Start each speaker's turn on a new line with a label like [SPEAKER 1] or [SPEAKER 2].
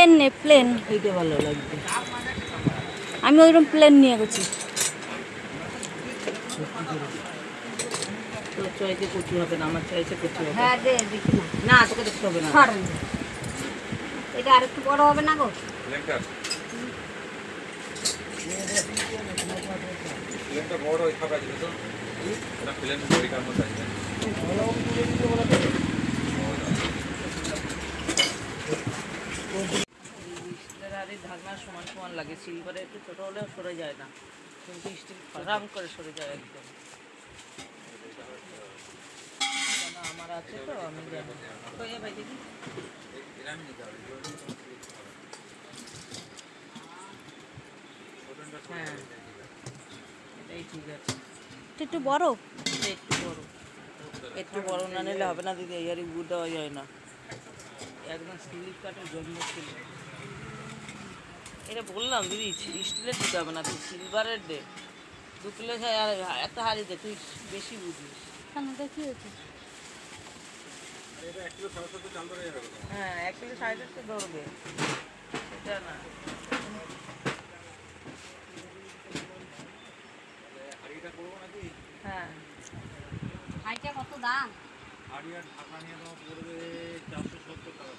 [SPEAKER 1] Plane নে plane,
[SPEAKER 2] এইটা ভালো লাগবে।
[SPEAKER 1] আমি ওইরকম প্লেন নিয়ে গেছি।
[SPEAKER 2] তোর চয়েসে কচু হবে না, আমার চয়েসে কচু হবে।
[SPEAKER 3] হ্যাঁ দে দেখি না।
[SPEAKER 2] না তোকে দেখতে হবে না।
[SPEAKER 3] সরেন। এটা আরেকটু বড় হবে না গো?
[SPEAKER 4] প্লেনটা বড় ওই ফাঁকা দিবে তো, এটা প্লেন পরিকার মতো আসবে।
[SPEAKER 2] স্টিলের হাড়ি ঢাকনা সমান সমান লাগে, সিলভারে একটু ছোট হলেও সরে যায় না, কিন্তু স্টিল রাম করে সরে যায় একদম। আমার আছে তো আমি জানি। তো এ ভাই দেখি হ্যাঁ এটাই ঠিক আছে।
[SPEAKER 1] এটা একটু বড়,
[SPEAKER 2] এটা একটু বড় না নিলে হবে না দিদি, এই গুড় দেওয়া যায় না, একদম স্লিপ কাটের জন্ম ছিল। এটা বললাম দিদি স্টিলের দিতে হবে না, তুই সিলভারের দে। 2 কিলো একটা হাড়ি দে, তুই বেশি বুঝিস।
[SPEAKER 1] কি হয়েছে?
[SPEAKER 2] হ্যাঁ 1 কিলো 4.5 ধরবে, এটা না। হ্যাঁ
[SPEAKER 3] হাইটা কত দাম?
[SPEAKER 4] হাড়ি আর ঢাকা নিয়ে তোমার পড়বে 470 টাকা।